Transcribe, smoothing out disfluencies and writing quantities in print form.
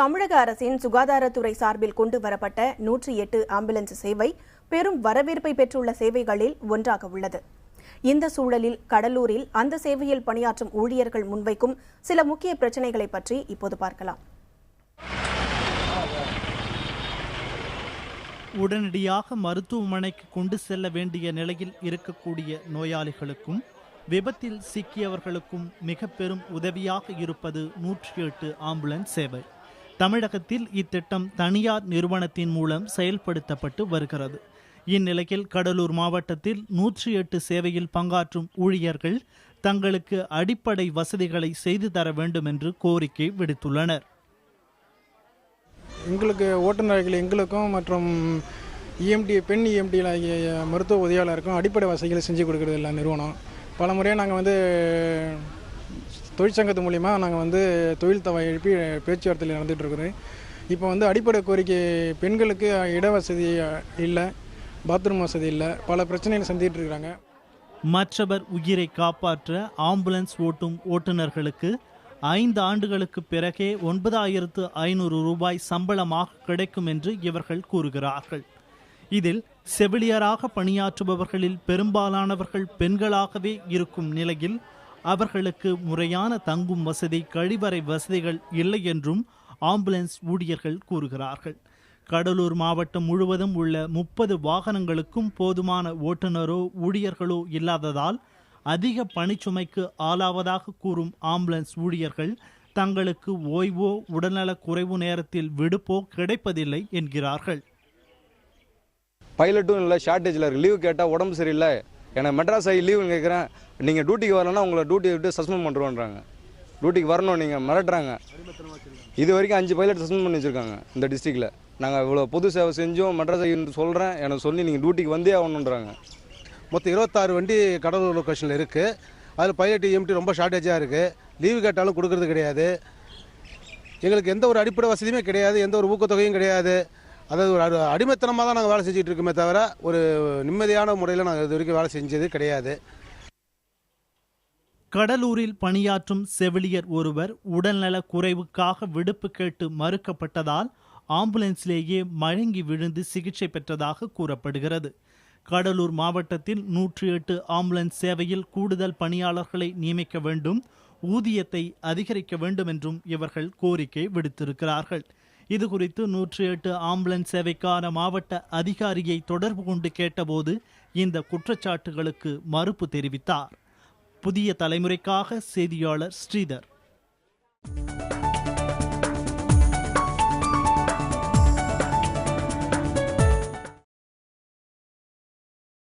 தமிழக அரசின் சுகாதாரத்துறை சார்பில் கொண்டு வரப்பட்ட 108 ஆம்புலன்ஸ் சேவை பெரும் வரவேற்பை பெற்றுள்ள சேவைகளில் ஒன்றாக உள்ளது. இந்த சூழலில் கடலூரில் அந்த சேவையில் பணியாற்றும் ஊழியர்கள் முன்வைக்கும் சில முக்கிய பிரச்சினைகளை பற்றி இப்போது பார்க்கலாம். உடனடியாக மருத்துவமனைக்கு கொண்டு செல்ல வேண்டிய நிலையில் இருக்கக்கூடிய நோயாளிகளுக்கும் விபத்தில் சிக்கியவர்களுக்கும் மிக பெரும் உதவியாக இருப்பது 108 ஆம்புலன்ஸ் சேவை. தமிழகத்தில் இத்திட்டம் தனியார் நிறுவனத்தின் மூலம் செயல்படுத்தப்பட்டு வருகிறது. இந்நிலையில் கடலூர் மாவட்டத்தில் 108 சேவையில் பங்காற்றும் ஊழியர்கள் தங்களுக்கு அடிப்படை வசதிகளை செய்து தர வேண்டும் என்று கோரிக்கை விடுத்துள்ளனர். எங்களுக்கு ஓட்டுநர்கள் எங்களுக்கும் மற்றும் பெண் இஎம்டி மருத்துவ உதவியாளருக்கும் அடிப்படை வசதிகளை செஞ்சு கொடுக்குறது இல்லை நிறுவனம். பல முறையாக நாங்கள் தொழிற்சங்கத்து மூலிமா நாங்கள் தொழில் தவ எழுப்பி பேச்சுவார்த்தையில் நடந்துகிட்டு இருக்கிறது. இப்போ அடிப்படை கோரிக்கை பெண்களுக்கு இடவசதி இல்லை, பாத்ரூம் வசதி இல்லை, பல பிரச்சனைகளை சந்திட்டு இருக்கிறாங்க. மற்றவர் உயிரை காப்பாற்ற ஆம்புலன்ஸ் ஓட்டும் ஓட்டுநர்களுக்கு 5 ஆண்டுகளுக்கு பிறகே 9,500 ரூபாய் சம்பளமாக கிடைக்கும் என்று இவர்கள் கூறுகிறார்கள். இதில் செவிலியராக பணியாற்றுபவர்களில் பெரும்பாலானவர்கள் பெண்களாகவே இருக்கும் நிலையில் அவர்களுக்கு முறையான தங்கும் வசதி, கழிவறை வசதிகள் இல்லை என்றும் ஆம்புலன்ஸ் ஊழியர்கள் கூறுகிறார்கள். கடலூர் மாவட்டம் முழுவதும் உள்ள 30 வாகனங்களுக்கும் போதுமான ஓட்டுநரோ ஊழியர்களோ இல்லாததால் அதிக பணிச்சுமைக்கு ஆளாவதாக கூறும் ஆம்புலன்ஸ் ஊழியர்கள் தங்களுக்கு ஓய்வோ உடல்நலக் குறைவு நேரத்தில் விடுப்போ கிடைப்பதில்லை என்கிறார்கள். பைலட்டும் இல்லை, ஷார்ட்டேஜில் இருக்குது. லீவு கேட்டால் உடம்பு சரியில்லை, எனக்கு மெட்ராஸ் ஆகி லீவு கேட்குறேன், நீங்கள் டியூட்டிக்கு வரலன்னா உங்களை டியூட்டி விட்டு சஸ்பெண்ட் பண்ணுறோன்றாங்க. டியூட்டிக்கு வரணும் நீங்கள் மிரட்டுறாங்க. இது வரைக்கும் 5 பைலட் சஸ்பெண்ட் பண்ணி வச்சுருக்காங்க இந்த டிஸ்ட்ரிக்டில். நாங்கள் இவ்வளோ பொது சேவை செஞ்சோம், மெட்ராஸ் ஆகி சொல்கிறேன், எனக்கு சொல்லி நீங்கள் டியூட்டிக்கு வந்தே ஆகணுன்றாங்க. மொத்தம் 26 வண்டி கடலூர் லொக்கேஷனில் இருக்குது. அதில் பைலட் இஎம்டி ரொம்ப ஷார்ட்டேஜாக இருக்குது. லீவு கேட்டாலும் கொடுக்கறது கிடையாது. எங்களுக்கு எந்த ஒரு அடிப்படை வசதியுமே கிடையாது, எந்த ஒரு ஊக்கத்தொகையும் கிடையாது. அதாவது ஒரு அடிமைத்தனமாக தான் நாங்கள் வேலை செஞ்சுட்டு இருக்கோமே தவிர ஒரு நிம்மதியான முறையில் நாங்கள் இது வரைக்கும் வேலை செஞ்சது கிடையாது. கடலூரில் பணியாற்றும் செவிலியர் ஒருவர் உடல்நல குறைவுக்காக விடுப்பு கேட்டு மறுக்கப்பட்டதால் ஆம்புலன்ஸ்லேயே மயங்கி விழுந்து சிகிச்சை பெற்றதாக கூறப்படுகிறது. கடலூர் மாவட்டத்தில் 108 ஆம்புலன்ஸ் சேவையில் கூடுதல் பணியாளர்களை நியமிக்க வேண்டும், ஊதியத்தை அதிகரிக்க வேண்டும் என்றும் இவர்கள் கோரிக்கை விடுத்திருக்கிறார்கள். இதுகுறித்து 108 ஆம்புலன்ஸ் சேவைக்கான மாவட்ட அதிகாரியை தொடர்பு கொண்டு கேட்டபோது இந்த குற்றச்சாட்டுகளுக்கு மறுப்பு தெரிவித்தார். புதிய தலைமுறைக்காக செய்தியாளர் ஸ்ரீதர்.